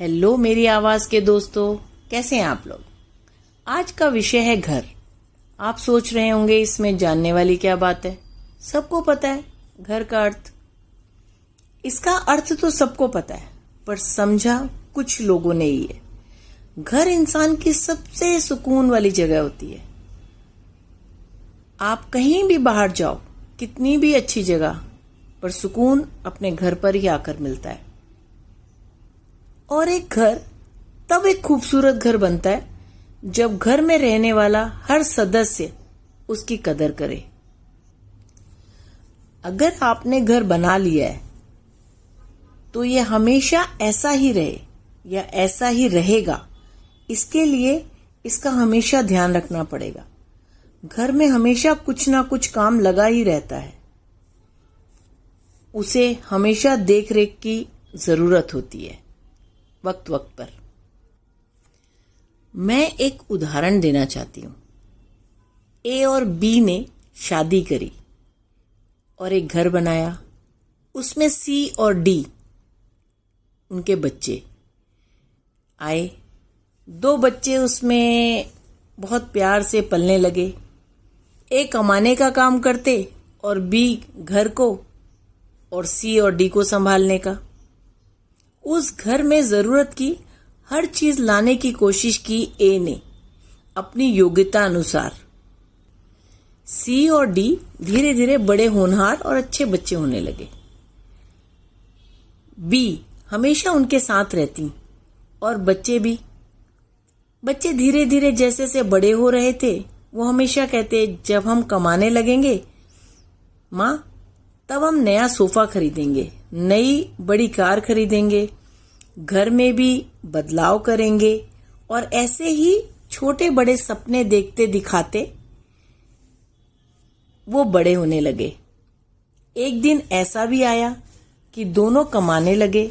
Hello मेरी आवाज के दोस्तों, कैसे हैं आप लोग। आज का विषय है घर। आप सोच रहे होंगे इसमें जानने वाली क्या बात है। सबको पता है घर का अर्थ। इसका अर्थ तो सबको पता है, पर समझा कुछ लोगों ने ही है। घर इंसान की सबसे सुकून वाली जगह होती है। आप कहीं भी बाहर जाओ, कितनी भी अच्छी जगह, पर सुकून अपने घर पर ही आकर मिलता है। और एक घर तब एक खूबसूरत घर बनता है जब घर में रहने वाला हर सदस्य उसकी कदर करे। अगर आपने घर बना लिया है तो ये हमेशा ऐसा ही रहे या ऐसा ही रहेगा, इसके लिए इसका हमेशा ध्यान रखना पड़ेगा। घर में हमेशा कुछ ना कुछ काम लगा ही रहता है। उसे हमेशा देख रेख की जरूरत होती है, वक्त वक्त पर। मैं एक उदाहरण देना चाहती हूं। ए और बी ने शादी करी और एक घर बनाया। उसमें सी और डी उनके बच्चे आए। 2 बच्चे उसमें बहुत प्यार से पलने लगे। ए कमाने का काम करते और बी घर को, और सी और डी को संभालने का। उस घर में जरूरत की हर चीज लाने की कोशिश की ए ने अपनी योग्यता अनुसार। सी और डी धीरे धीरे बड़े होनहार और अच्छे बच्चे होने लगे। बी हमेशा उनके साथ रहती और बच्चे भी। बच्चे धीरे धीरे जैसे से बड़े हो रहे थे, वो हमेशा कहते, जब हम कमाने लगेंगे माँ, तब हम नया सोफा खरीदेंगे, नई बड़ी कार खरीदेंगे, घर में भी बदलाव करेंगे। और ऐसे ही छोटे बड़े सपने देखते दिखाते वो बड़े होने लगे। एक दिन ऐसा भी आया कि दोनों कमाने लगे,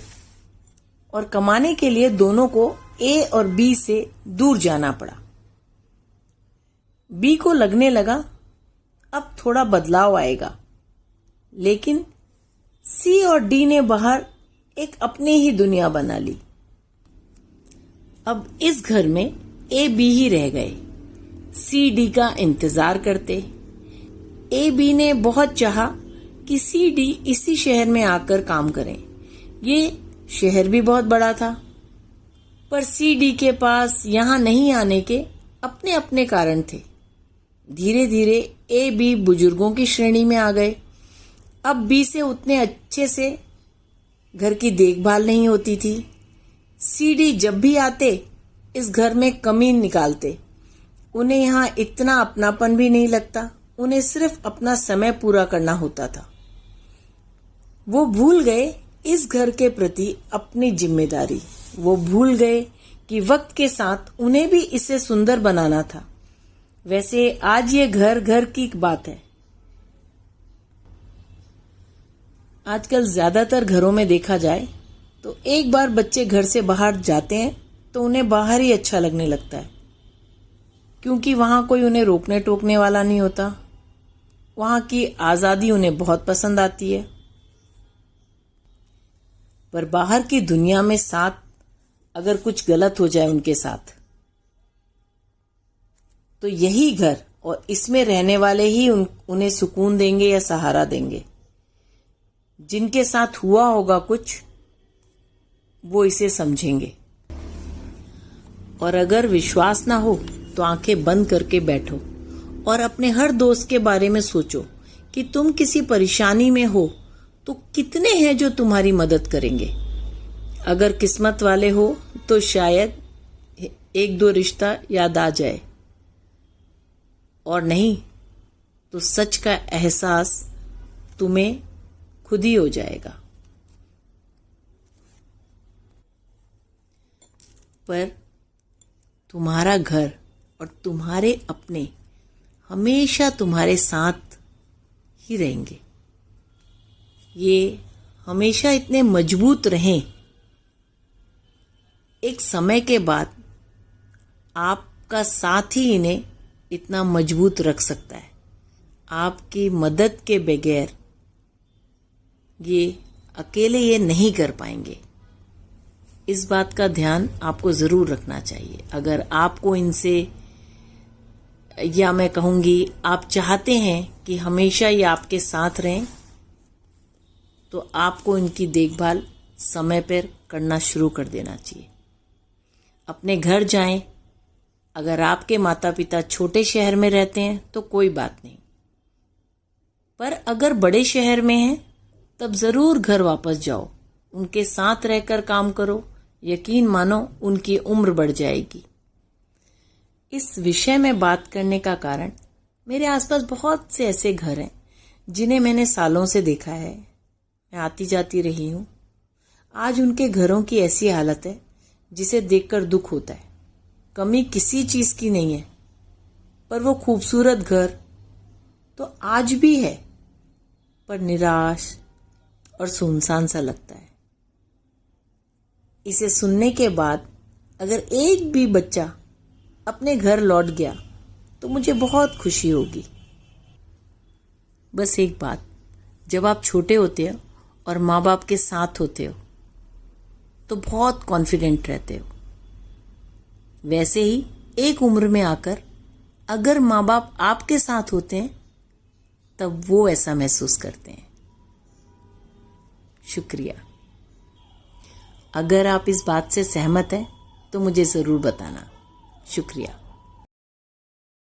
और कमाने के लिए दोनों को ए और बी से दूर जाना पड़ा। बी को लगने लगा अब थोड़ा बदलाव आएगा, लेकिन सी और डी ने बाहर एक अपनी ही दुनिया बना ली। अब इस घर में ए बी ही रह गए, सी डी का इंतजार करते। ए बी ने बहुत चाहा कि सी डी इसी शहर में आकर काम करें। ये शहर भी बहुत बड़ा था, पर सी डी के पास यहां नहीं आने के अपने अपने कारण थे। धीरे धीरे ए बी बुजुर्गों की श्रेणी में आ गए। अब बी से उतने अच्छे से घर की देखभाल नहीं होती थी। सीडी जब भी आते इस घर में कमी निकालते। उन्हें यहाँ इतना अपनापन भी नहीं लगता। उन्हें सिर्फ अपना समय पूरा करना होता था। वो भूल गए इस घर के प्रति अपनी जिम्मेदारी। वो भूल गए कि वक्त के साथ उन्हें भी इसे सुंदर बनाना था। वैसे आज ये घर घर की बात है। आजकल ज्यादातर घरों में देखा जाए तो एक बार बच्चे घर से बाहर जाते हैं तो उन्हें बाहर ही अच्छा लगने लगता है, क्योंकि वहां कोई उन्हें रोकने टोकने वाला नहीं होता। वहां की आजादी उन्हें बहुत पसंद आती है। पर बाहर की दुनिया में साथ अगर कुछ गलत हो जाए उनके साथ, तो यही घर और इसमें रहने वाले ही उन्हें सुकून देंगे या सहारा देंगे। जिनके साथ हुआ होगा कुछ, वो इसे समझेंगे। और अगर विश्वास ना हो तो आंखें बंद करके बैठो और अपने हर दोस्त के बारे में सोचो कि तुम किसी परेशानी में हो तो कितने हैं जो तुम्हारी मदद करेंगे। अगर किस्मत वाले हो तो शायद 1-2 रिश्ता याद आ जाए, और नहीं तो सच का एहसास तुम्हें खुद ही हो जाएगा। पर तुम्हारा घर और तुम्हारे अपने हमेशा तुम्हारे साथ ही रहेंगे। ये हमेशा इतने मजबूत रहें। एक समय के बाद आपका साथ ही इन्हें इतना मजबूत रख सकता है। आपकी मदद के बगैर ये अकेले ये नहीं कर पाएंगे। इस बात का ध्यान आपको ज़रूर रखना चाहिए। अगर आपको इनसे, या मैं कहूँगी आप चाहते हैं कि हमेशा ये आपके साथ रहें, तो आपको इनकी देखभाल समय पर करना शुरू कर देना चाहिए। अपने घर जाएं। अगर आपके माता पिता छोटे शहर में रहते हैं तो कोई बात नहीं, पर अगर बड़े शहर में हैं तब ज़रूर घर वापस जाओ, उनके साथ रहकर काम करो। यकीन मानो उनकी उम्र बढ़ जाएगी। इस विषय में बात करने का कारण, मेरे आसपास बहुत से ऐसे घर हैं जिन्हें मैंने सालों से देखा है। मैं आती जाती रही हूँ। आज उनके घरों की ऐसी हालत है जिसे देखकर दुख होता है। कमी किसी चीज़ की नहीं है, पर वो खूबसूरत घर तो आज भी है, पर निराश और सुनसान सा लगता है। इसे सुनने के बाद अगर एक भी बच्चा अपने घर लौट गया तो मुझे बहुत खुशी होगी। बस एक बात, जब आप छोटे होते हो और माँ बाप के साथ होते हो तो बहुत कॉन्फिडेंट रहते हो। वैसे ही एक उम्र में आकर अगर माँ बाप आपके साथ होते हैं तब वो ऐसा महसूस करते हैं। शुक्रिया। अगर आप इस बात से सहमत हैं तो मुझे ज़रूर बताना। शुक्रिया।